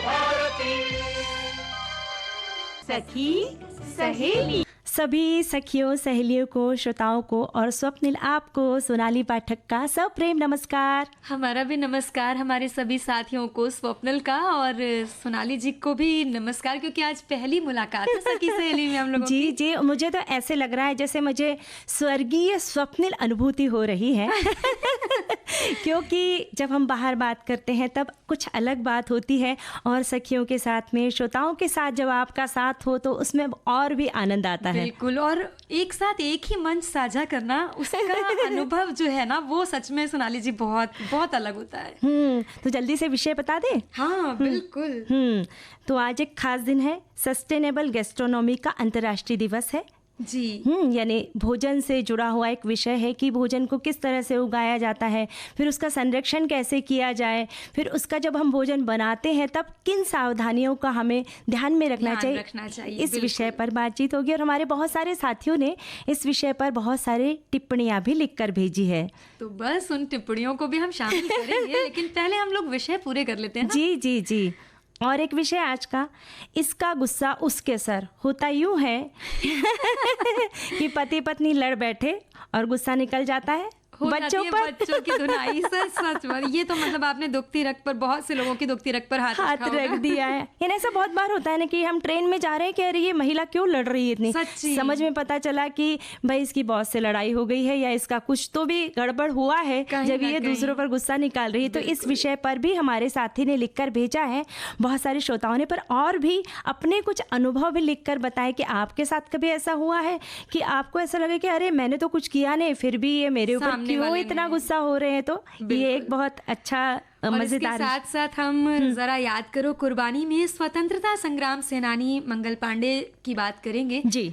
भारती। सखी सहेली। सभी सखियों सहेलियों को, श्रोताओं को और स्वप्निल आपको सोनाली पाठक का सप्रेम नमस्कार। हमारा भी नमस्कार हमारे सभी साथियों को, स्वप्निल का और सोनाली जी को भी नमस्कार, क्योंकि आज पहली मुलाकात है सखी सहेली में हम लोगों जी की। जी, मुझे तो ऐसे लग रहा है जैसे मुझे स्वर्गीय स्वप्निल अनुभूति हो रही है क्योंकि जब हम बाहर बात करते हैं तब कुछ अलग बात होती है, और सखियों के साथ में, श्रोताओं के साथ जब आपका साथ हो तो उसमें और भी आनंद आता है। बिल्कुल, और एक साथ एक ही मंच साझा करना, उसका अनुभव जो है ना, वो सच में सोनाली जी बहुत बहुत अलग होता है। तो जल्दी से विषय बता दें। हाँ बिल्कुल। तो आज एक खास दिन है, सस्टेनेबल गैस्ट्रोनॉमी का अंतर्राष्ट्रीय दिवस है जी। यानी भोजन से जुड़ा हुआ एक विषय है कि भोजन को किस तरह से उगाया जाता है, फिर उसका संरक्षण कैसे किया जाए, फिर उसका जब हम भोजन बनाते हैं तब किन सावधानियों का हमें ध्यान में रखना चाहिए। इस विषय पर बातचीत होगी और हमारे बहुत सारे साथियों ने इस विषय पर बहुत सारी टिप्पणियां भी लिखकर भेजी है। तो बस उन टिप्पणियों को भी हम शामिल करेंगे लेकिन पहले हम लोग विषय पूरे कर लेते हैं ना? जी जी जी। और एक विषय आज का, इसका गुस्सा उसके सर। होता यूं है कि पति पत्नी लड़ बैठे और गुस्सा निकल जाता है बच्चों पर। बच्चों की धुनाई। सच में ये तो मतलब आपने दुखती रग पर, बहुत से लोगों की दुखती रग पर हाथ रख दिया है। यानी ऐसा बहुत बार होता है ना कि हम ट्रेन में जा रहे हैं, कह रही है महिला क्यों लड़ रही है इतनी, समझ में पता चला कि भाई इसकी बॉस से लड़ाई हो गई है या इसका कुछ तो भी गड़बड़ हुआ है जब ये दूसरों पर गुस्सा निकाल रही है। तो इस विषय पर भी हमारे साथी ने लिखकर भेजा है, बहुत सारे श्रोताओं ने, पर और भी अपने कुछ अनुभव भी लिखकर बताए कि आपके साथ कभी ऐसा हुआ है कि आपको ऐसा लगे कि अरे मैंने तो कुछ किया नहीं, फिर भी ये मेरे ऊपर क्यों इतना गुस्सा हो रहे हैं। तो ये एक बहुत अच्छा मजेदार। साथ साथ हम जरा याद करो कुर्बानी में स्वतंत्रता संग्राम सेनानी मंगल पांडे की बात करेंगे जी,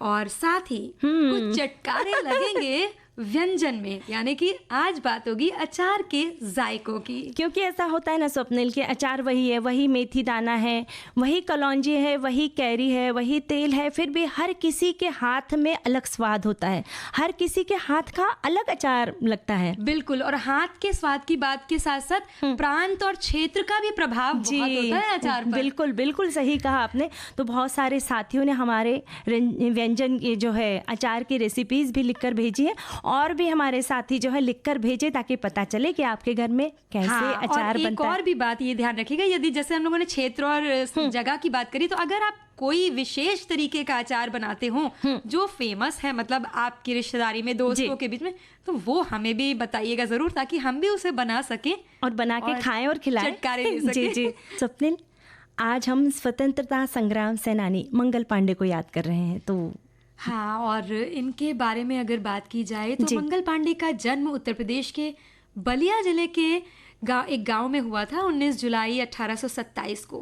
और साथ ही कुछ चटकारे लगेंगे व्यंजन में, यानी कि आज बात होगी अचार के जायकों की। क्योंकि ऐसा होता है ना स्वप्निल के, अचार वही है, वही मेथी दाना है, वही कलौंजी है, वही कैरी है, वही तेल है, फिर भी हर किसी के हाथ में अलग स्वाद होता है, हर किसी के हाथ का अलग अचार लगता है। बिल्कुल, और हाथ के स्वाद की बात के साथ साथ प्रांत और क्षेत्र का भी प्रभाव बहुत होता है अचार पर। बिल्कुल बिल्कुल सही कहा आपने। तो बहुत सारे साथियों ने हमारे व्यंजन जो है अचार की रेसिपीज भी लिखकर भेजी है, और भी हमारे साथी जो है लिखकर भेजे ताकि पता चले कि आपके घर में कैसे अचार बनता है। एक और भी बात ये ध्यान रखिएगा, यदि जैसे हम लोगों ने क्षेत्र और जगह की बात करी, तो अगर आप कोई विशेष तरीके का अचार बनाते हो जो फेमस है, मतलब आपकी रिश्तेदारी में, दोस्तों के बीच में, तो वो हमें भी बताइएगा जरूर, ताकि हम भी उसे बना सकें और बना के खाएं और खिलाएं, चटकारे दे सकें। जी जी। स्वप्निल, आज हम स्वतंत्रता संग्राम सेनानी मंगल पांडे को याद कर रहे हैं। तो हाँ, और इनके बारे में अगर बात की जाए तो मंगल पांडे का जन्म उत्तर प्रदेश के बलिया जिले के एक गांव में हुआ था 19 जुलाई 1827 को,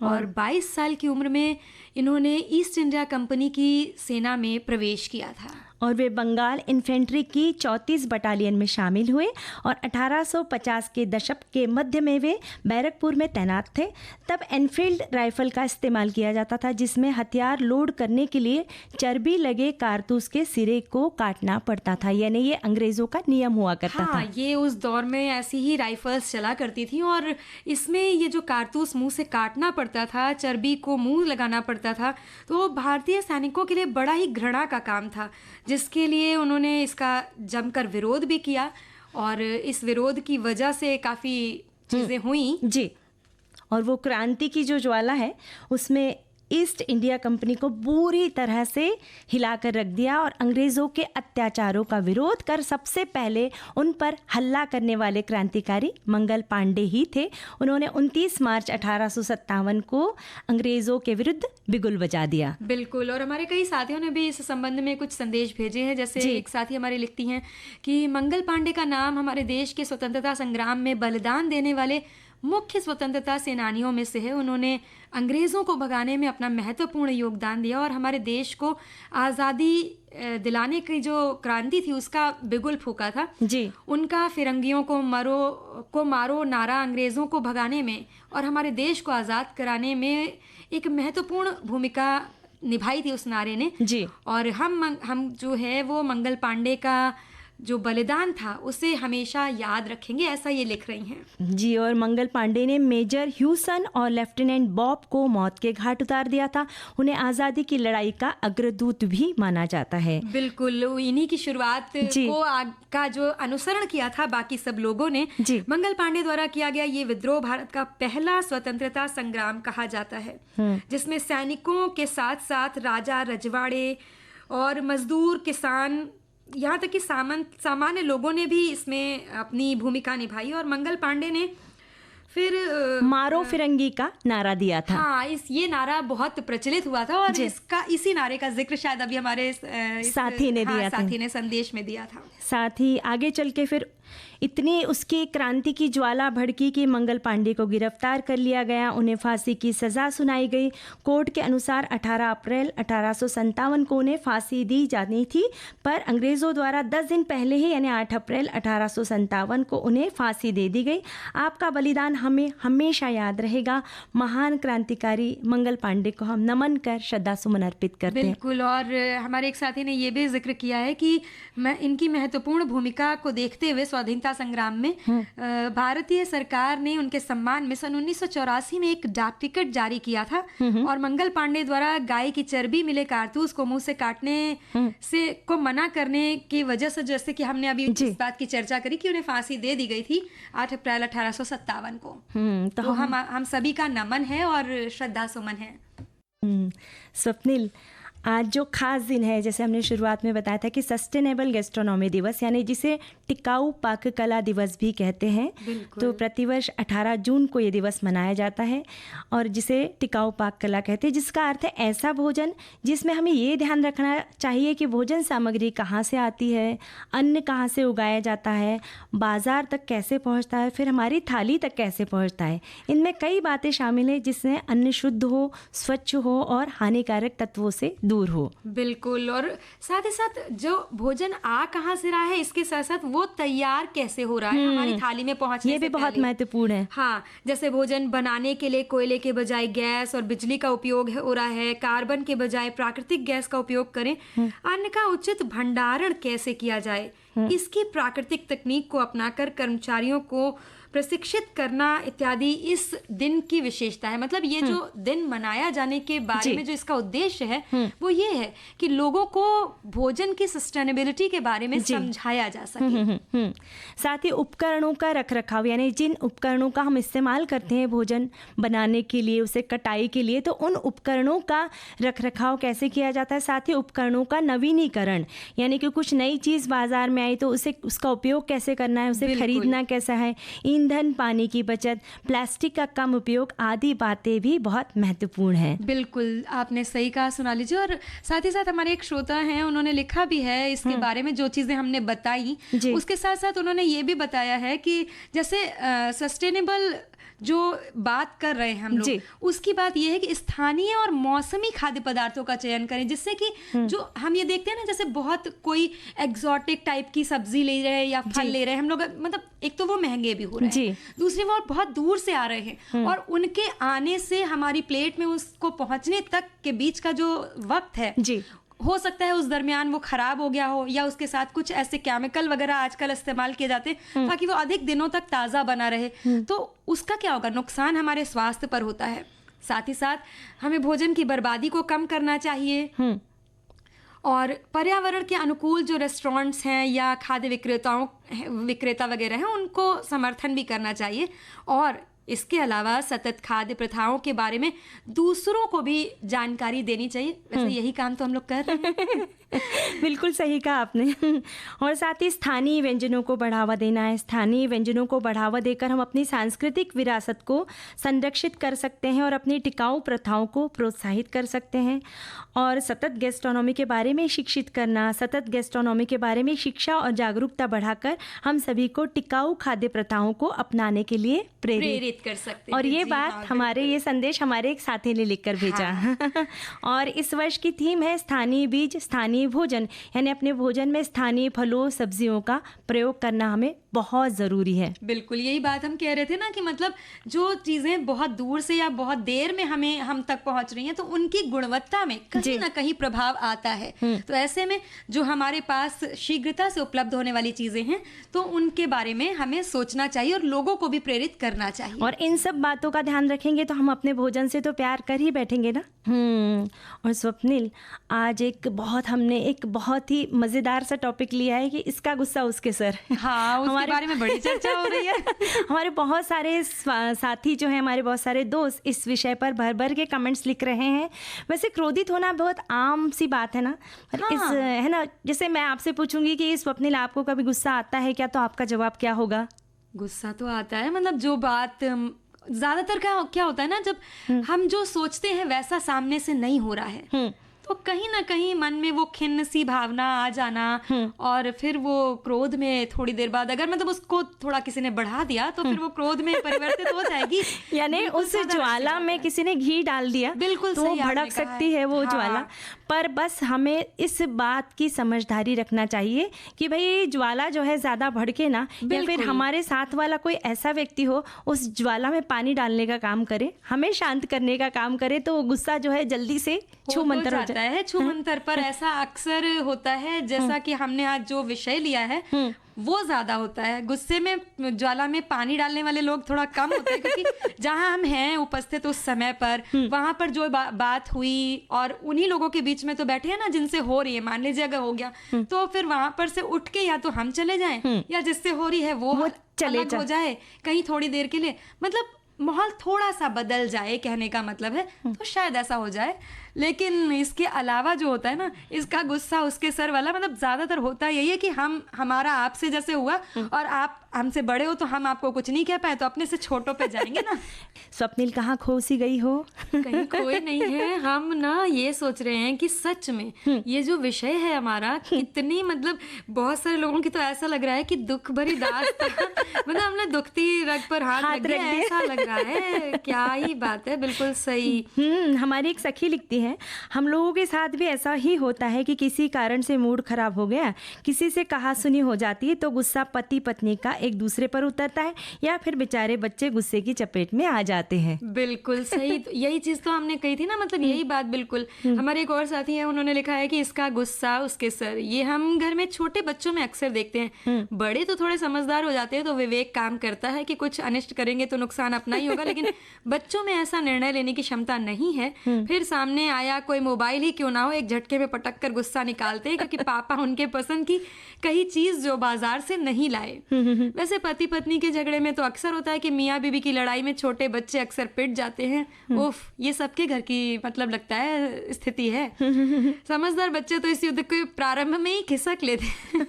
और 22 साल की उम्र में इन्होंने ईस्ट इंडिया कंपनी की सेना में प्रवेश किया था। और वे बंगाल इन्फेंट्री की 34 बटालियन में शामिल हुए और 1850 के दशक के मध्य में वे बैरकपुर में तैनात थे। तब एनफील्ड राइफल का इस्तेमाल किया जाता था, जिसमें हथियार लोड करने के लिए चर्बी लगे कारतूस के सिरे को काटना पड़ता था, यानी ये अंग्रेजों का नियम हुआ करता था। ये उस दौर में ऐसी ही राइफल्स चला करती थी, और इसमें ये जो कारतूस मुंह से काटना पड़ता था, चर्बी को मुंह लगाना पड़ता था, तो भारतीय सैनिकों के लिए बड़ा ही घृणा का काम था, जिसके लिए उन्होंने इसका जमकर विरोध भी किया, और इस विरोध की वजह से काफ़ी चीज़ें हुई जी। और वो क्रांति की जो ज्वाला है उसमें ईस्ट इंडिया कंपनी को पूरी तरह से हिलाकर रख दिया, और अंग्रेज़ों के अत्याचारों का विरोध कर सबसे पहले उन पर हल्ला करने वाले क्रांतिकारी मंगल पांडे ही थे। उन्होंने 29 मार्च 1857 को अंग्रेज़ों के विरुद्ध बिगुल बजा दिया। बिल्कुल, और हमारे कई साथियों ने भी इस संबंध में कुछ संदेश भेजे हैं। जैसे एक साथी हमारे लिखती हैं कि मंगल पांडे का नाम हमारे देश के स्वतंत्रता संग्राम में बलिदान देने वाले मुख्य स्वतंत्रता सेनानियों में से है। उन्होंने अंग्रेज़ों को भगाने में अपना महत्वपूर्ण योगदान दिया और हमारे देश को आज़ादी दिलाने की जो क्रांति थी उसका बिगुल फूका था जी। उनका फिरंगियों को मारो नारा अंग्रेज़ों को भगाने में और हमारे देश को आज़ाद कराने में एक महत्वपूर्ण भूमिका निभाई थी उस नारे ने जी। और हम जो है वो मंगल पांडे का जो बलिदान था उसे हमेशा याद रखेंगे, ऐसा ये लिख रही हैं। जी, और मंगल पांडे ने मेजर ह्यूसन और लेफ्टिनेंट बॉब को मौत के घाट उतार दिया था। उन्हें आज़ादी की लड़ाई का अग्रदूत भी माना जाता है। बिल्कुल, इन्हीं की शुरुआत को का जो अनुसरण किया था बाकी सब लोगों ने, मंगल पांडे द्वारा किया गया ये विद्रोह भारत का पहला स्वतंत्रता संग्राम कहा जाता है, जिसमें सैनिकों के साथ साथ राजा, रजवाड़े और मजदूर, किसान, यहाँ तक कि सामान्य लोगों ने भी इसमें अपनी भूमिका निभाई। और मंगल पांडे ने फिर मारो फिरंगी का नारा दिया था। हाँ, ये नारा बहुत प्रचलित हुआ था और इसी नारे का जिक्र शायद अभी हमारे साथी ने संदेश में दिया था। साथ ही आगे चल के फिर इतनी उसकी क्रांति की ज्वाला भड़की कि मंगल पांडे को गिरफ्तार कर लिया गया। उन्हें फांसी की सज़ा सुनाई गई। कोर्ट के अनुसार 18 अप्रैल 1857 को उन्हें फांसी दी जानी थी, पर अंग्रेज़ों द्वारा 10 दिन पहले ही यानी 8 अप्रैल 1857 को उन्हें फांसी दे दी गई। आपका बलिदान हमें हमेशा याद रहेगा। महान क्रांतिकारी मंगल पांडे को हम नमन कर श्रद्धा सुमन अर्पित करते हैं। बिल्कुल, और हमारे एक साथी ने ये भी जिक्र किया है कि इनकी महत्वपूर्ण भूमिका को देखते हुए स्वाधीनता संग्राम में भारतीय सरकार ने उनके सम्मान में सन 1984 में एक डाक टिकट जारी किया था और मंगल पांडे द्वारा गाय की चर्बी मिले कारतूस को मुंह से काटने से को मना करने की वजह से, जैसे कि हमने अभी इस बात की चर्चा करी कि उन्हें फांसी दे दी गई थी 8 अप्रैल 1857 को। तो हम सभी का नमन है और श्रद्धा सुमन है। स्वप्निल, आज जो खास दिन है, जैसे हमने शुरुआत में बताया था कि सस्टेनेबल गैस्ट्रोनॉमी दिवस यानी जिसे टिकाऊ पाक कला दिवस भी कहते हैं, तो प्रतिवर्ष 18 जून को ये दिवस मनाया जाता है और जिसे टिकाऊ पाक कला कहते हैं, जिसका अर्थ है ऐसा भोजन जिसमें हमें ये ध्यान रखना चाहिए कि भोजन सामग्री कहाँ से आती है, अन्न कहाँ से उगाया जाता है, बाजार तक कैसे पहुँचता है, फिर हमारी थाली तक कैसे पहुँचता है। इनमें कई बातें शामिल हैं जिससे अन्न शुद्ध हो, स्वच्छ हो और हानिकारक तत्वों से दूर हो। बिल्कुल, और साथ ही साथ जो भोजन आ कहाँ से रहा है, इसके साथ साथ वो तैयार कैसे हो रहा है हमारी थाली में पहुंचने से ये भी बहुत महत्वपूर्ण है। हाँ, जैसे भोजन बनाने के लिए कोयले के बजाय गैस और बिजली का उपयोग हो रहा है, कार्बन के बजाय प्राकृतिक गैस का उपयोग करें, अन्न का उचित भंडारण कैसे किया जाए, इसकी प्राकृतिक तकनीक को अपनाकर कर्मचारियों को प्रशिक्षित करना इत्यादि इस दिन की विशेषता है। मतलब ये जो दिन मनाया जाने के बारे में जो इसका उद्देश्य है वो ये है कि लोगों को भोजन की सस्टेनेबिलिटी के बारे में समझाया जा सके। साथ ही उपकरणों का रखरखाव, यानी जिन उपकरणों का हम इस्तेमाल करते हैं भोजन बनाने के लिए, उसे कटाई के लिए, तो उन उपकरणों का रखरखाव कैसे किया जाता है। साथ ही उपकरणों का नवीनीकरण, यानी कि कुछ नई चीज़ बाजार में आई तो उसका उपयोग कैसे करना है, उसे खरीदना कैसा है, ईंधन, पानी की बचत, प्लास्टिक का कम उपयोग आदि बातें भी बहुत महत्वपूर्ण हैं। बिल्कुल, आपने सही कहा सोनाली जी। और साथ ही साथ हमारे एक श्रोता हैं, उन्होंने लिखा भी है इसके बारे में, जो चीज़ें हमने बताई उसके साथ साथ उन्होंने ये भी बताया है कि जैसे सस्टेनेबल जो बात कर रहे हैं हम लोग, उसकी बात यह है कि स्थानीय और मौसमी खाद्य पदार्थों का चयन करें, जिससे कि जो हम ये देखते हैं ना, जैसे बहुत कोई एग्जॉटिक टाइप की सब्जी ले रहे हैं या फल ले रहे हैं हम लोग, मतलब एक तो वो महंगे भी हो रहे हैं, दूसरी वो बहुत दूर से आ रहे हैं और उनके आने से हमारी प्लेट में उसको पहुंचने तक के बीच का जो वक्त है, हो सकता है उस दरमियान वो खराब हो गया हो या उसके साथ कुछ ऐसे केमिकल वगैरह आजकल इस्तेमाल किए जाते हैं ताकि वो अधिक दिनों तक ताज़ा बना रहे, तो उसका क्या होगा, नुकसान हमारे स्वास्थ्य पर होता है। साथ ही साथ हमें भोजन की बर्बादी को कम करना चाहिए और पर्यावरण के अनुकूल जो रेस्टोरेंट्स हैं या खाद्य विक्रेता वगैरह हैं उनको समर्थन भी करना चाहिए। और इसके अलावा सतत खाद्य प्रथाओं के बारे में दूसरों को भी जानकारी देनी चाहिए। वैसे यही काम तो हम लोग कर रहे हैं। बिल्कुल सही कहा आपने। और साथ ही स्थानीय व्यंजनों को बढ़ावा देना है। स्थानीय व्यंजनों को बढ़ावा देकर हम अपनी सांस्कृतिक विरासत को संरक्षित कर सकते हैं और अपनी टिकाऊ प्रथाओं को प्रोत्साहित कर सकते हैं। और सतत गैस्ट्रोनॉमी के बारे में शिक्षित करना, सतत गैस्ट्रोनॉमी के बारे में शिक्षा और जागरूकता बढ़ाकर हम सभी को टिकाऊ खाद्य प्रथाओं को अपनाने के लिए प्रेरित प्रेरित कर सकते हैं। और ये बात हाँ, हमारे ये संदेश हमारे एक साथी ने लिखकर भेजा। हाँ। और इस वर्ष की थीम है स्थानीय बीज स्थानीय भोजन, यानी अपने भोजन में स्थानीय फलों सब्जियों का प्रयोग करना हमें बहुत ज़रूरी है। बिल्कुल यही बात हम कह रहे थे ना कि मतलब जो चीज़ें बहुत दूर से या बहुत देर में हम तक पहुंच रही हैं तो उनकी गुणवत्ता में कहीं ना कहीं प्रभाव आता है। तो ऐसे में जो हमारे पास शीघ्रता से उपलब्ध होने वाली चीज़ें हैं तो उनके बारे में हमें सोचना चाहिए और लोगों को भी प्रेरित करना चाहिए। और इन सब बातों का ध्यान रखेंगे तो हम अपने भोजन से तो प्यार कर ही बैठेंगे ना। और स्वप्निल, आज हमने एक बहुत ही मज़ेदार सा टॉपिक लिया है कि इसका गुस्सा उसके सर। हाँ, उसके बारे में बड़ी चर्चा हो रही है। हमारे बहुत सारे साथी जो हैं, हमारे बहुत सारे दोस्त इस विषय पर भर भर के कमेंट्स लिख रहे हैं। वैसे क्रोधित होना बहुत आम सी बात है ना। हाँ। है ना, जैसे मैं आपसे पूछूंगी कि स्वप्निल आपको कभी गुस्सा आता है क्या, तो आपका जवाब क्या होगा? गुस्सा तो आता है, मतलब जो बात ज्यादातर क्या होता है ना, जब हम जो सोचते हैं वैसा सामने से नहीं हो रहा है तो कहीं ना कहीं मन में वो खिन्न सी भावना आ जाना और फिर वो क्रोध में थोड़ी देर बाद अगर मतलब उसको थोड़ा किसी ने बढ़ा दिया तो फिर वो क्रोध में परिवर्तित हो जाएगी। यानी उस ज्वाला में किसी ने घी डाल दिया, बिल्कुल तो भड़क सकती है वो ज्वाला। पर बस हमें इस बात की समझदारी रखना चाहिए कि भाई ज्वाला जो है ज़्यादा भड़के ना, या फिर हमारे साथ वाला कोई ऐसा व्यक्ति हो उस ज्वाला में पानी डालने का काम करे, हमें शांत करने का काम करे, तो वो गुस्सा जो है जल्दी से छूमंतर हो जाता है। छूमंतर पर ऐसा अक्सर होता है, जैसा कि हमने आज जो विषय लिया है वो ज्यादा होता है। गुस्से में ज्वाला में पानी डालने वाले लोग थोड़ा कम होते हैं, क्योंकि जहां हम हैं उपस्थित उस समय पर वहां पर जो बात हुई और उन्हीं लोगों के बीच में तो बैठे हैं ना जिनसे हो रही है, मान लीजिए अगर हो गया तो फिर वहां पर से उठ के या तो हम चले जाएं या जिससे हो रही है वो चले हो जाए कहीं थोड़ी देर के लिए, मतलब माहौल थोड़ा सा बदल जाए, कहने का मतलब है, तो शायद ऐसा हो जाए। लेकिन इसके अलावा जो होता है ना, इसका गुस्सा उसके सर वाला, मतलब ज्यादातर होता यही है कि हमारा आपसे जैसे हुआ और आप हमसे बड़े हो तो हम आपको कुछ नहीं कह पाए तो अपने से छोटों पे जाएंगे ना। स्वप्निल कहाँ खो सी गई हो? कहीं खोए नहीं है, हम ना ये सोच रहे हैं कि सच में ये जो विषय है हमारा कितनी, मतलब बहुत सारे लोगों की तो ऐसा लग रहा है कि दुख भरी दास्तां, मतलब हमने दुखती रग पर हाथ रख दिया, ऐसा लग रहा है। क्या ही बात है, बिल्कुल सही। हमारी एक सखी लिखती है, हम लोगों के साथ भी ऐसा ही होता है कि किसी कारण से मूड खराब हो गया, किसी से कहा सुनी हो जाती है तो गुस्सा पति पत्नी का एक दूसरे पर उतरता है, या फिर बेचारे बच्चे गुस्से की चपेट में आ जाते हैं। बिल्कुल सही। तो यही चीज तो हमने कही थी ना, मतलब यही बात बिल्कुल। हमारे एक और साथी है, उन्होंने लिखा है कि इसका गुस्सा उसके सर। ये हम घर में छोटे बच्चों में अक्सर देखते हैं। बड़े तो थोड़े समझदार हो जाते हैं तो विवेक काम करता है कि कुछ अनिष्ट करेंगे तो नुकसान अपना ही होगा, लेकिन बच्चों में ऐसा निर्णय लेने की क्षमता नहीं है। फिर सामने आया कोई मोबाइल ही क्यों ना हो, एक झटके में पटक कर गुस्सा निकालते हैं क्योंकि पापा उनके पसंद की कई चीज जो बाजार से नहीं लाए। वैसे पति पत्नी के झगड़े में तो अक्सर होता है कि मियाँ बीबी की लड़ाई में छोटे बच्चे अक्सर पिट जाते हैं। उफ, ये सबके घर की मतलब लगता है स्थिति है। समझदार बच्चे तो इस युद्ध के प्रारंभ में ही खिसक लेते हैं।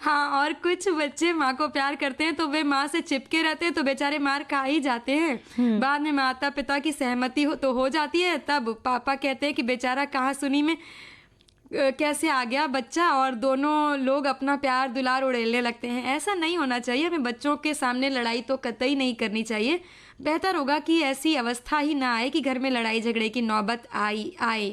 हाँ, और कुछ बच्चे माँ को प्यार करते हैं तो वे माँ से चिपके रहते हैं तो बेचारे मार खा ही जाते हैं। बाद में माता पिता की सहमति हो जाती है, तब पापा कहते हैं कि बेचारा कहाँ सुनी में कैसे आ गया बच्चा, और दोनों लोग अपना प्यार दुलार उड़ेलने लगते हैं। ऐसा नहीं होना चाहिए। हमें बच्चों के सामने लड़ाई तो कतई नहीं करनी चाहिए। बेहतर होगा कि ऐसी अवस्था ही ना आए कि घर में लड़ाई झगड़े की नौबत आए।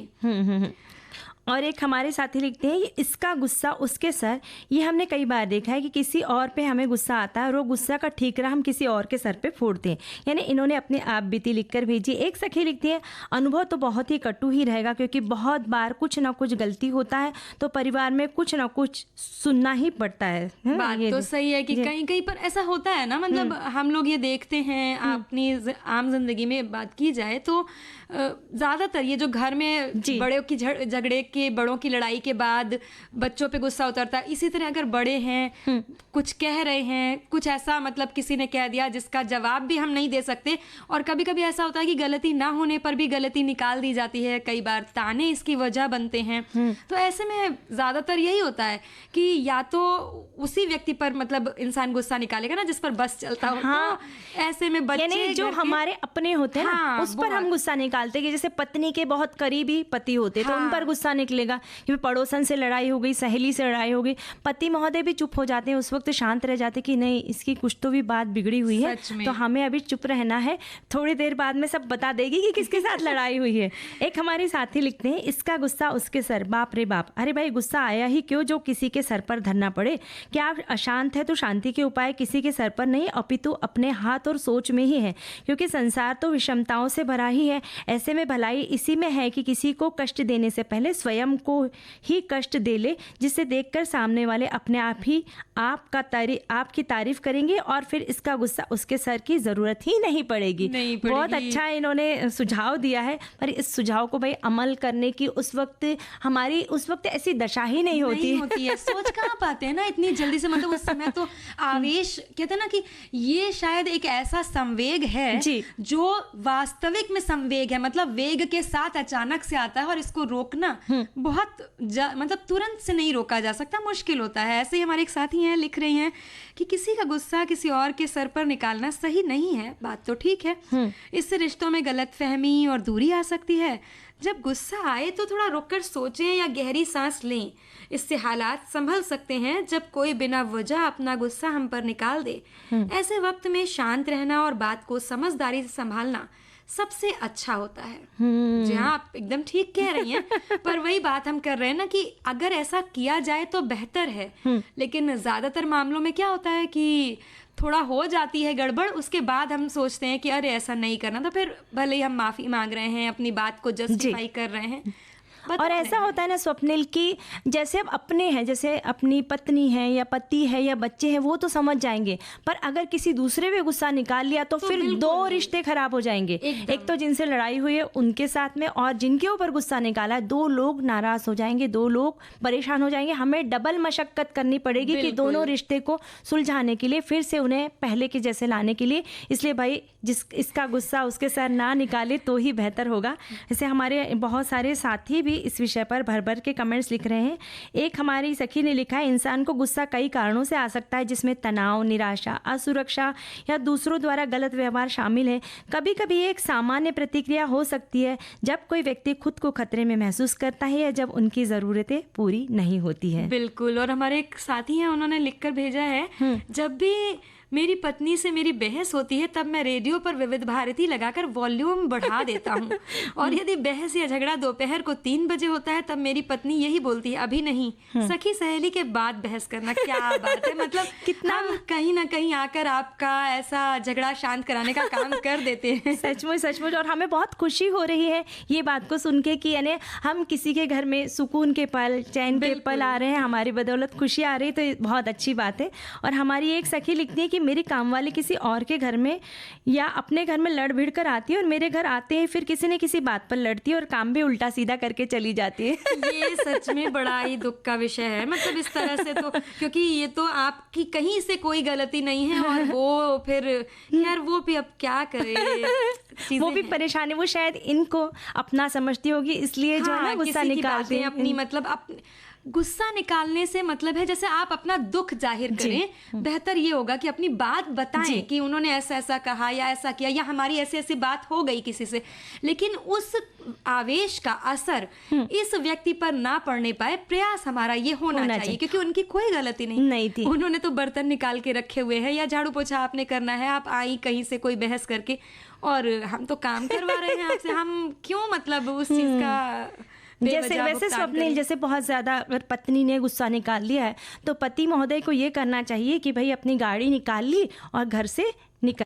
और एक हमारे साथी लिखते हैं, इसका गुस्सा उसके सर। ये हमने कई बार देखा है कि किसी और पे हमें गुस्सा आता है और वो गुस्सा का ठीकरा हम किसी और के सर पे फोड़ते हैं। यानी इन्होंने अपने आप बीती लिखकर भेजी। एक सखी लिखती है, अनुभव तो बहुत ही कटु ही रहेगा क्योंकि बहुत बार कुछ ना कुछ गलती होता है तो परिवार में कुछ ना कुछ सुनना ही पड़ता है। बात तो सही है कि कहीं कहीं पर ऐसा होता है ना, मतलब हम लोग ये देखते हैं। अपनी आम जिंदगी में बात की जाए तो ज्यादातर ये जो घर में बड़ों की झगड़े के, बड़ों की लड़ाई के बाद बच्चों पे गुस्सा उतरता है। इसी तरह अगर बड़े हैं कुछ कह रहे हैं, कुछ ऐसा मतलब किसी ने कह दिया जिसका जवाब भी हम नहीं दे सकते, और कभी कभी ऐसा होता है कि गलती ना होने पर भी गलती निकाल दी जाती है। कई बार ताने इसकी वजह बनते हैं। तो ऐसे में ज्यादातर यही होता है कि या तो उसी व्यक्ति पर मतलब इंसान गुस्सा निकालेगा ना जिस पर बस चलता हो। हाँ, तो ऐसे में बच्चे जो हमारे अपने होते हैं ना, उस पर हम गुस्सा निकालते हैं। जैसे पत्नी के बहुत करीबी पति होते तो उन पर गुस्सा निकलेगा कि पड़ोसन से लड़ाई हो गई, सहेली से लड़ाई हो गई, पति महोदय भी चुप हो जाते हैं, उस वक्त शांत रह जाते कि नहीं इसकी कुछ तो भी बात बिगड़ी हुई है, तो हमें अभी चुप रहना है, थोड़ी देर बाद में सब बता देगी कि किसके साथ लड़ाई हुई है। एक हमारे साथी लिखते हैं, इसका गुस्सा उसके सर, बाप रे बाप, अरे भाई गुस्सा आया ही क्यों जो किसी के सर पर धरना पड़े। क्या आप अशांत है तो शांति के उपाय किसी के सर पर नहीं अपितु अपने हाथ और सोच में ही है, क्योंकि संसार तो विषमताओं से भरा ही है। ऐसे में भलाई इसी में है कि किसी को कष्ट देने से पहले स्वयं को ही कष्ट दे ले, जिससे देखकर सामने वाले अपने आप ही आपकी तारीफ करेंगे और फिर इसका गुस्सा उसके सर की जरूरत ही नहीं पड़ेगी। बहुत अच्छा इन्होंने सुझाव दिया है, पर इस सुझाव को भाई अमल करने की उस वक्त ऐसी दशा ही नहीं होती है। सोच कहाँ पाते हैं ना इतनी जल्दी से, मतलब उस समय तो आवेश कहते हैं ना कि ये शायद एक ऐसा संवेग है जो वास्तविक में संवेग है, मतलब वेग के साथ अचानक से आता है और इसको रोकना बहुत मतलब तुरंत से नहीं रोका जा सकता, मुश्किल होता है। ऐसे ही हमारे एक साथी हैं, लिख रही हैं कि किसी का गुस्सा किसी और के सर पर निकालना सही नहीं है। बात तो ठीक है, इससे रिश्तों में गलतफहमी और दूरी आ सकती है। जब गुस्सा आए तो थोड़ा रुककर सोचें या गहरी सांस लें, इससे हालात संभल सकते हैं। जब कोई बिना वजह अपना गुस्सा हम पर निकाल दे, ऐसे वक्त में शांत रहना और बात को समझदारी से संभालना सबसे अच्छा होता है। जी हाँ, आप एकदम ठीक कह रही हैं। पर वही बात हम कर रहे हैं ना कि अगर ऐसा किया जाए तो बेहतर है, लेकिन ज्यादातर मामलों में क्या होता है कि थोड़ा हो जाती है गड़बड़, उसके बाद हम सोचते हैं कि अरे ऐसा नहीं करना, तो फिर भले ही हम माफी मांग रहे हैं, अपनी बात को जस्टिफाई कर रहे हैं। और ऐसा होता है ना स्वप्निल की जैसे अब अपने हैं, जैसे अपनी पत्नी है या पति है या बच्चे हैं, वो तो समझ जाएंगे, पर अगर किसी दूसरे पे गुस्सा निकाल लिया तो फिर दो रिश्ते खराब हो जाएंगे। एक तो जिनसे लड़ाई हुई है उनके साथ में, और जिनके ऊपर गुस्सा निकाला है, दो लोग नाराज हो जाएंगे, दो लोग परेशान हो जाएंगे। हमें डबल मशक्कत करनी पड़ेगी कि दोनों रिश्ते को सुलझाने के लिए, फिर से उन्हें पहले के जैसे लाने के लिए। इसलिए भाई इसका गुस्सा उसके सर ना निकाले तो ही बेहतर होगा। जैसे हमारे बहुत सारे साथी भी इस विषय पर भर भर के कमेंट्स लिख रहे हैं। एक हमारी सखी ने लिखा है, इंसान को गुस्सा कई कारणों से आ सकता है, जिसमें तनाव, निराशा, असुरक्षा या दूसरों द्वारा गलत व्यवहार शामिल है। कभी कभी एक सामान्य प्रतिक्रिया हो सकती है जब कोई व्यक्ति खुद को खतरे में महसूस करता है या जब उनकी ज़रूरतें पूरी नहीं होती है। बिल्कुल। और हमारे एक साथी हैं, उन्होंने लिखकर भेजा है, जब भी मेरी पत्नी से मेरी बहस होती है तब मैं रेडियो पर विविध भारती लगाकर वॉल्यूम बढ़ा देता हूँ, और यदि बहस या झगड़ा दोपहर को 3 बजे होता है तब मेरी पत्नी यही बोलती है, अभी नहीं, सखी सहेली के बाद बहस करना। क्या बात है, मतलब कितना कहीं ना कहीं आकर आपका ऐसा झगड़ा शांत कराने का काम कर देते हैं। सचमुच सचमुच। और हमें बहुत खुशी हो रही है ये बात को सुन के कि यानी हम किसी के घर में सुकून के पल, चैन के पल आ रहे हैं, हमारी बदौलत खुशी आ रही, तो बहुत अच्छी बात है। और हमारी एक सखी लिखती है कि मेरी काम वाली किसी और के घर में या अपने घर में लड़ भिड़ कर आती है और मेरे घर आते हैं फिर किसी न किसी बात पर लड़ती है और काम भी उल्टा सीधा करके चली जाती है। ये सच में बड़ा ही दुख का विषय है, मतलब इस तरह से तो, क्योंकि ये तो आपकी कहीं से कोई गलती नहीं है, और वो फिर यार वो भी अब क्या करे, वो भी परेशान है, वो शायद इनको अपना समझती होगी, इसलिए जो है ना गुस्सा निकालते हैं अपनी, मतलब गुस्सा निकालने से मतलब है जैसे आप अपना दुख जाहिर करें, बेहतर ये होगा कि अपनी बात बताएं कि उन्होंने ऐसा ऐसा कहा या ऐसा किया या हमारी ऐसी ऐसी बात हो गई किसी से, लेकिन उस आवेश का असर इस व्यक्ति पर ना पड़ने पाए, प्रयास हमारा ये होना चाहिए, क्योंकि उनकी कोई गलती नहीं थी। उन्होंने तो बर्तन निकाल के रखे हुए हैं या झाड़ू पोछा आपने करना है, आप आई कहीं से कोई बहस करके, और हम तो काम करवा रहे हैं आपसे, हम क्यों मतलब उस चीज का वैसे स्वप्निल, जैसे बहुत ज़्यादा अगर पत्नी ने गुस्सा निकाल लिया है तो पति महोदय को ये करना चाहिए कि भाई अपनी गाड़ी निकाल ली और घर से निकल।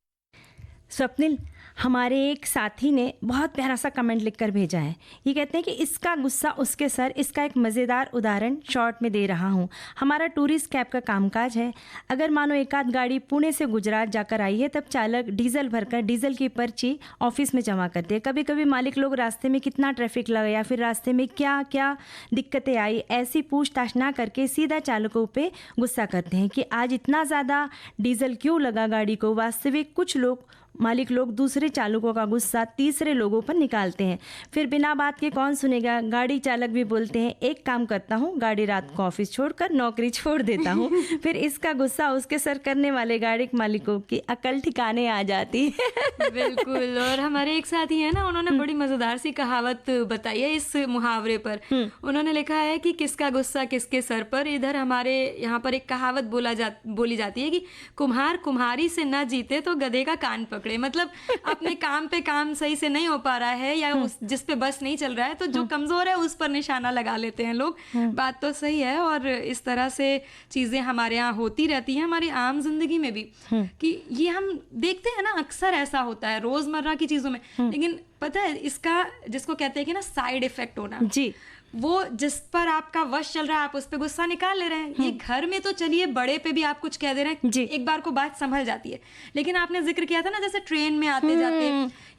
स्वप्निल, हमारे एक साथी ने बहुत प्यारा सा कमेंट लिखकर भेजा है। ये कहते हैं कि इसका गुस्सा उसके सर, इसका एक मज़ेदार उदाहरण शॉर्ट में दे रहा हूँ। हमारा टूरिस्ट कैब का कामकाज है। अगर मानो एक आध गाड़ी पुणे से गुजरात जाकर आई है, तब चालक डीजल भरकर डीजल की पर्ची ऑफिस में जमा करते हैं। कभी कभी मालिक लोग रास्ते में कितना ट्रैफिक लगा या फिर रास्ते में क्या क्या दिक्कतें आई, ऐसी पूछताछ ना करके सीधा चालकों पर गुस्सा करते हैं कि आज इतना ज़्यादा डीजल क्यों लगा गाड़ी को। वास्तविक कुछ लोग मालिक लोग दूसरे चालकों का गुस्सा तीसरे लोगों पर निकालते हैं। फिर बिना बात के कौन सुनेगा, गाड़ी चालक भी बोलते हैं एक काम करता हूँ, गाड़ी रात को ऑफिस छोड़कर नौकरी छोड़ देता हूँ। फिर इसका गुस्सा उसके सर करने वाले गाड़ी के मालिकों की अकल ठिकाने आ जाती है। बिल्कुल। और हमारे एक साथी है ना, उन्होंने बड़ी मजेदार सी कहावत बताई है इस मुहावरे पर। उन्होंने लिखा है कि किसका गुस्सा किसके सर पर। इधर हमारे यहाँ पर एक कहावत बोली जाती है कि कुम्हार कुम्हारी से ना जीते तो गधे का कान पकड़े। मतलब अपने काम पे काम सही से नहीं हो पा रहा है या जिस पे बस नहीं चल रहा है तो जो कमजोर है उस पर निशाना लगा लेते हैं लोग। बात तो सही है। और इस तरह से चीजें हमारे यहाँ होती रहती हैं हमारी आम जिंदगी में भी, कि ये हम देखते हैं ना, अक्सर ऐसा होता है रोजमर्रा की चीजों में। लेकिन पता है इसका, जिसको कहते हैं कि ना साइड इफेक्ट होना जी, वो जिस पर आपका वश चल रहा है आप उस पे गुस्सा निकाल ले रहे हैं। ये घर में तो चलिए, बड़े पे भी आप कुछ कह दे रहे हैं जी, एक बार को बात संभल जाती है। लेकिन आपने जिक्र किया था ना, जैसे ट्रेन में आते जाते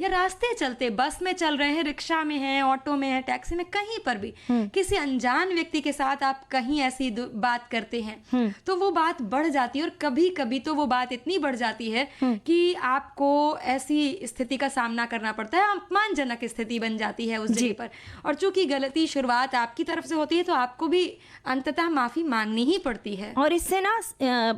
या रास्ते चलते, बस में चल रहे हैं, रिक्शा में है, ऑटो में है, टैक्सी में, कहीं पर भी किसी अनजान व्यक्ति के साथ आप कहीं ऐसी बात करते हैं तो वो बात बढ़ जाती है। और कभी कभी तो वो बात इतनी बढ़ जाती है कि आपको ऐसी स्थिति का सामना करना पड़ता है, अपमानजनक स्थिति बन जाती है उस जगह पर। और चूंकि गलती शुरुआत आपकी तरफ से होती है तो आपको भी अंततः माफी मांगनी ही पड़ती है। और इससे ना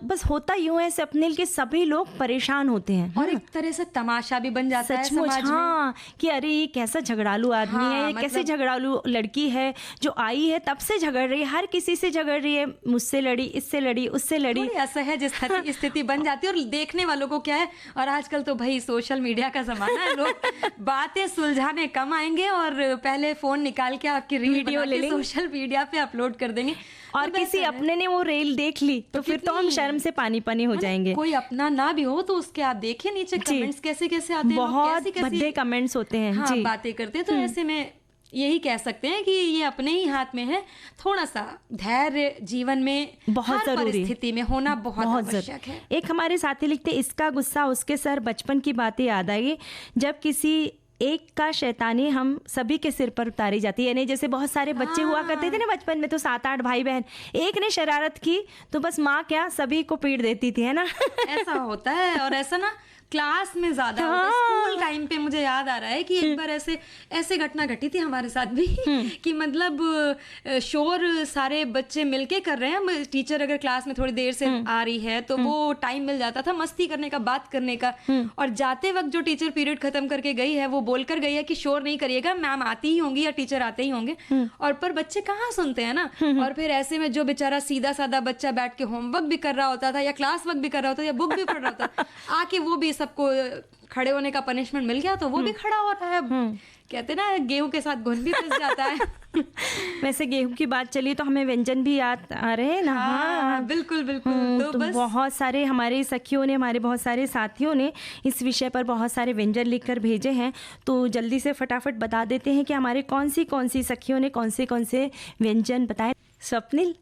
बस होता यूं है, सपनील के सभी लोग परेशान होते हैं और एक तरह से तमाशा भी बन जाता है समाज में कि अरे ये कैसा झगड़ालू आदमी है, ये कैसे झगड़ालू लड़की है जो आई है तब से झगड़ रही है, हर किसी से झगड़ रही है, मुझसे लड़ी, इससे लड़ी, उससे लड़ी। असहज स्थिति बन जाती है। और देखने वालों को क्या है, और आजकल तो भाई सोशल मीडिया का जमाना है, लोग बातें सुलझाने कम आएंगे और पहले फोन निकाल के आपकी रील सोशल मीडिया पे अपलोड कर देंगे। और तो किसी अपने ने वो रील देख ली तो फिर तो हम शर्म से पानी पानी हो जाएंगे। कोई अपना ना भी हो तो उसके आप देखिए नीचे कमेंट्स कैसे कैसे आते हैं, बहुत भद्दे कमेंट्स होते हैं। हाँ, बातें करते हैं। तो ऐसे में यही कह सकते हैं कि ये अपने ही हाथ में है। थोड़ा सा धैर्य जीवन में बहुत जरूरी, स्थिति में होना बहुत आवश्यक है। एक हमारे साथी लिखते, इसका गुस्सा उसके सर, बचपन की बातें याद आई जब किसी एक का शैतानी हम सभी के सिर पर उतारी जाती है। यानी जैसे बहुत सारे बच्चे हुआ करते थे ना बचपन में, तो 7-8 भाई बहन, एक ने शरारत की तो बस माँ क्या सभी को पीट देती थी, है ना। ऐसा होता है। और ऐसा ना क्लास में ज्यादा होता है। स्कूल टाइम पे मुझे याद आ रहा है कि एक बार ऐसे घटना घटी थी हमारे साथ भी कि मतलब शोर सारे बच्चे मिलके कर रहे हैं। टीचर अगर क्लास में थोड़ी देर से आ रही है तो वो टाइम मिल जाता था मस्ती करने का, बात करने का। और जाते वक्त जो टीचर पीरियड खत्म करके गई है वो बोलकर गई है कि शोर नहीं करिएगा, मैम आती ही होंगी या टीचर आते ही होंगे। और पर बच्चे कहाँ सुनते हैं ना। और फिर ऐसे में जो बेचारा सीधा साधा बच्चा बैठ के होमवर्क भी कर रहा होता था या क्लास वर्क भी कर रहा होता था या बुक भी पढ़ रहा होता, आके वो भी सबको खड़े होने का पनिशमेंट मिल गया तो वो भी खड़ा हो रहा है। कहते ना गेहूं के साथ घुन भी पिस जाता है। वैसे गेहूं की बात चली तो हमें व्यंजन भी याद आ रहे हैं ना। हाँ, बिल्कुल बिल्कुल। तो बस बहुत सारे हमारे सखियों ने, हमारे बहुत सारे साथियों ने इस विषय पर बहुत सारे व्यंजन लिखकर भेजे हैं। तो जल्दी से फटाफट बता देते हैं कि हमारे कौन सी सखियों ने कौन से व्यंजन बताए। स्वप्निल,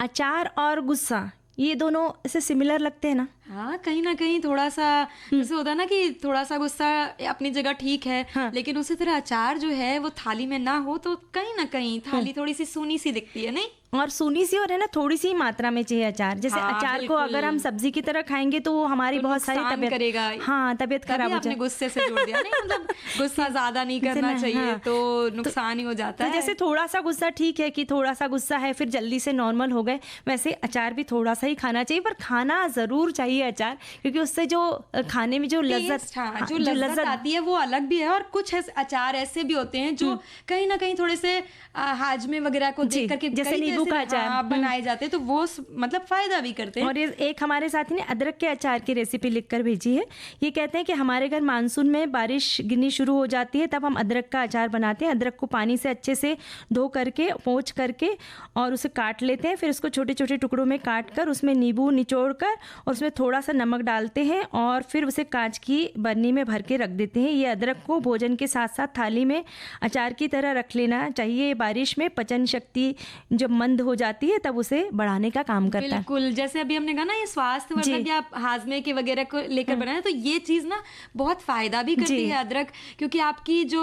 अचार और गुस्सा ये दोनों ऐसे सिमिलर लगते हैं ना। हाँ, कहीं ना कहीं थोड़ा सा जैसे होता है ना कि थोड़ा सा गुस्सा अपनी जगह ठीक है। हाँ। लेकिन उसी तरह अचार जो है वो थाली में ना हो तो कहीं ना कहीं थाली थोड़ी सी सूनी सी दिखती है। नहीं, और सूनी सी और है ना थोड़ी सी मात्रा में चाहिए अचार। जैसे हाँ, अचार को अगर हम सब्जी की तरह खाएंगे तो वो हमारी बहुत सारी तबीयत करेगा। हाँ, तबीयत खराब हो जाएगी। गुस्से से जोड़ दिया। नहीं, मतलब गुस्सा ज्यादा नहीं करना चाहिए। हाँ। तो नुकसान ही हो जाता है। जैसे थोड़ा सा गुस्सा ठीक है कि थोड़ा सा गुस्सा है फिर जल्दी से नॉर्मल हो गए, वैसे अचार भी थोड़ा सा ही खाना चाहिए, पर खाना जरूर चाहिए अचार, क्योंकि उससे जो खाने में जो लज्जत जो लज्जत आती है वो अलग भी है। और कुछ अचार ऐसे भी होते हैं जो कहीं ना कहीं थोड़े से हाजमे वगैरह को देख करके जैसे नींबू का अचार बनाए जाते हैं तो वो मतलब फायदा भी करते हैं। और एक हमारे साथी ने अदरक के अचार की रेसिपी लिखकर भेजी है। ये कहते हैं कि हमारे घर मानसून में बारिश गिरनी शुरू हो जाती है तब हम अदरक का अचार बनाते हैं। अदरक को पानी से अच्छे से धो करके पोंछ करके और उसे काट लेते हैं, फिर उसको छोटे छोटे टुकड़ों में काट कर उसमें नींबू निचोड़ कर और उसमें थोड़ा सा नमक डालते हैं और फिर उसे कांच की बर्नी में भर के रख देते हैं। ये अदरक को भोजन के साथ साथ थाली में अचार की तरह रख लेना चाहिए। बारिश में पचन शक्ति जब मंद हो जाती है तब उसे बढ़ाने का काम करता है। बिल्कुल, जैसे अभी हमने कहा ना ये स्वास्थ्य वर्धक या हाजमे के वगैरह को लेकर बनाया, तो ये चीज ना बहुत फायदा भी करती है अदरक, क्योंकि आपकी जो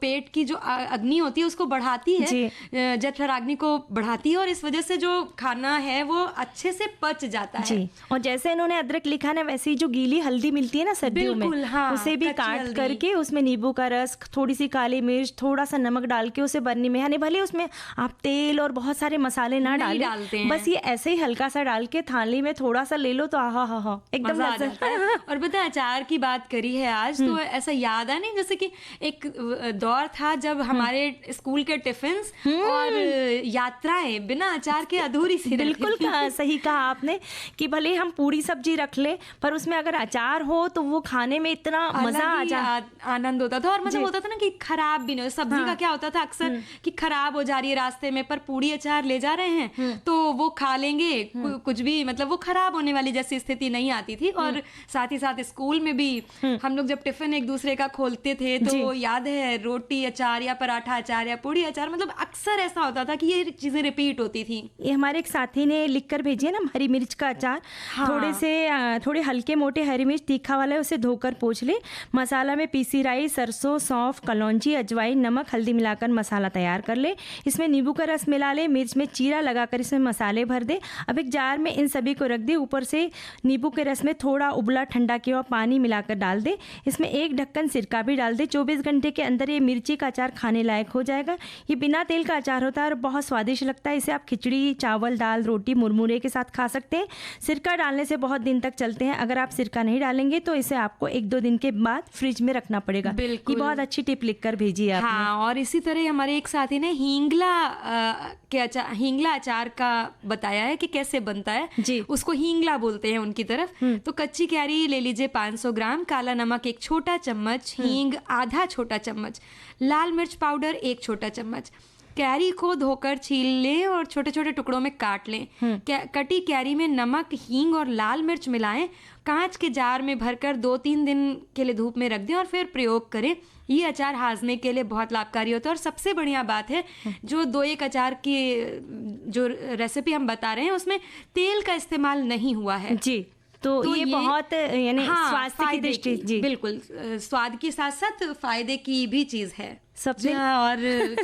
पेट की जो अग्नि होती है उसको बढ़ाती है, जठराग्नि को बढ़ाती है और इस वजह से जो खाना है वो अच्छे से पच जाता है। और जैसे इन्होंने अदरक लिखा ना, वैसे ही जो गीली हल्दी मिलती है ना सर्दियों में, हाँ, उसे भी काट करके उसमें नींबू का रस, थोड़ी सी काली मिर्च, थोड़ा सा नमक डाल के उसे बर्नी में, यानी भले उसमें आप तेल और बहुत सारे मसाले ना डालें, बस ये ऐसे ही हल्का सा डाल के थाली में थोड़ा सा ले लो तो आहा हा हा एकदम मजा आ जाता है। और पता, अचार की बात करी है आज तो ऐसा याद है नहीं, जैसे कि एक दौर था जब हमारे स्कूल के टिफिन और यात्राएं बिना अचार के अधूरी सी। बिल्कुल सही कहा आपने कि भले हम पूरी सब्जी रख ले पर उसमें अगर अचार हो तो वो खाने में इतना मजा आनंद होता था। और मतलब होता था ना कि खराब भी नहीं, सब्जी का क्या होता था अक्सर कि खराब हो जा रही है रास्ते में, पर पूरी अचार ले जा रहे हैं तो वो खा लेंगे, कुछ भी मतलब वो खराब होने वाली जैसी स्थिति नहीं आती थी। और साथ ही साथ स्कूल में भी हम लोग जब टिफिन एक दूसरे का खोलते थे तो याद है रोटी अचार या पराठा अचार या पूड़ी अचार, मतलब अक्सर ऐसा होता था कि ये चीजें रिपीट होती थी। ये हमारे एक साथी ने लिख कर भेजी है ना, हरी मिर्च का अचार। थोड़े हल्के मोटे हरी मिर्च तीखा वाला है, उसे धोकर पोंछ ले, मसाला में पीसी राई, सरसों, सौंफ, कलौंजी, अजवाइन, नमक, हल्दी मिलाकर मसाला तैयार कर ले। इसमें नींबू का रस मिला ले, मिर्च में चीरा लगाकर इसमें मसाले भर दे। अब एक जार में इन सभी को रख दे, ऊपर से नींबू के रस में थोड़ा उबला ठंडा किया हुआ पानी मिलाकर डाल दे। इसमें एक ढक्कन सिरका भी डाल दे। 24 घंटे के अंदर ये मिर्ची का अचार खाने लायक हो जाएगा। ये बिना तेल का अचार होता है और बहुत स्वादिष्ट लगता है। इसे आप खिचड़ी, चावल, दाल, रोटी, मुरमुरे के साथ खा सकते हैं। सिरका डालने से बहुत दिन तक चलते हैं। अगर आप सिरका नहीं डालेंगे तो इसे आपको 1-2 दिन के बाद फ्रिज में रखना पड़ेगा। ये बहुत अच्छी टिप लिख कर भेजी है आपने। हाँ, और इसी तरह हमारे एक साथी ने हींगला अचार का बताया है कि कैसे बनता है जी। उसको हींगला बोलते हैं उनकी तरफ। तो कच्ची कैरी ले लीजिए 500 ग्राम, काला नमक 1 छोटा चम्मच, हींग आधा छोटा चम्मच, लाल मिर्च पाउडर 1 छोटा चम्मच। कैरी को धोकर छील लें और छोटे छोटे टुकड़ों में काट लें। कटी कैरी में नमक, हींग और लाल मिर्च मिलाएं। कांच के जार में भरकर 2-3 दिन के लिए धूप में रख दें और फिर प्रयोग करें। ये अचार हाजमे के लिए बहुत लाभकारी होता है। और सबसे बढ़िया बात है, जो 2-1 अचार की जो रेसिपी हम बता रहे हैं उसमें तेल का इस्तेमाल नहीं हुआ है जी। तो ये बहुत यानी स्वास्थ्य की दृष्टि जी बिल्कुल स्वाद के साथ साथ फायदे की भी चीज है सबसे। और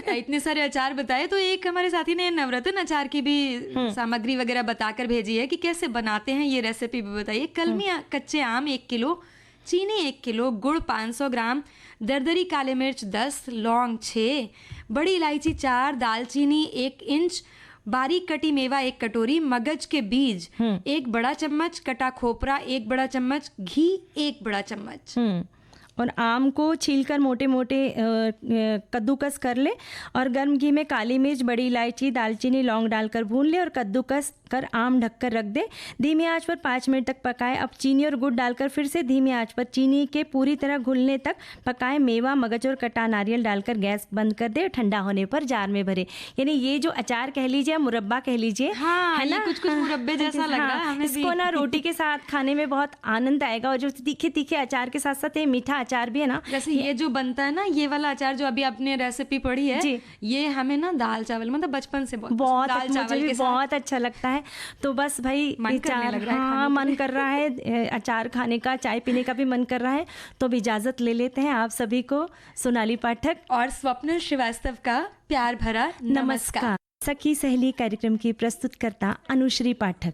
इतने सारे अचार बताए तो एक हमारे साथी ने नवरत्न अचार की भी सामग्री वगैरह बताकर भेजी है कि कैसे बनाते हैं, ये रेसिपी भी बताइए। कलमी कच्चे आम 1 किलो, चीनी 1 किलो, गुड़ 500 ग्राम, दरदरी काले मिर्च 10, लौंग 6, बड़ी इलायची 4, दालचीनी 1 इंच, बारीक कटी मेवा 1 कटोरी, मगज के बीज 1 बड़ा चम्मच, कटा खोपरा 1 बड़ा चम्मच, घी 1 बड़ा चम्मच। और आम को छीलकर मोटे मोटे कद्दूकस कर ले और गर्म घी में काली मिर्च, बड़ी इलायची, दालचीनी, लौंग डालकर भून ले और कद्दूकस कर आम ढककर रख दे। धीमी आंच पर 5 मिनट तक पकाए। अब चीनी और गुड़ डालकर फिर से धीमी आंच पर चीनी के पूरी तरह घुलने तक पकाए। मेवा, मगज और कटा नारियल डालकर गैस बंद कर दे। ठंडा होने पर जार में भरे। यानी ये जो अचार कह लीजिए, मुरब्बा कह लीजिए, है ना, कुछ मुरब्बे जैसा लग रहा है हमें। इसको ना रोटी के साथ खाने में बहुत आनंद आएगा। और जो तीखे तीखे अचार के साथ साथ ये मीठा अचार भी है ना, जैसे ये जो बनता है ना, ये वाला अचार जो अभी आपने रेसिपी पढ़ी है, ये हमें ना दाल चावल मतलब बचपन से बहुत अच्छा लगता है। तो बस भाई मन कर रहा है अचार खाने का, चाय पीने का भी मन कर रहा है। तो अब इजाजत ले लेते हैं आप सभी को। सोनाली पाठक और स्वप्निल श्रीवास्तव का प्यार भरा नमस्कार। सखी सहेली कार्यक्रम की प्रस्तुतकर्ता अनुश्री पाठक।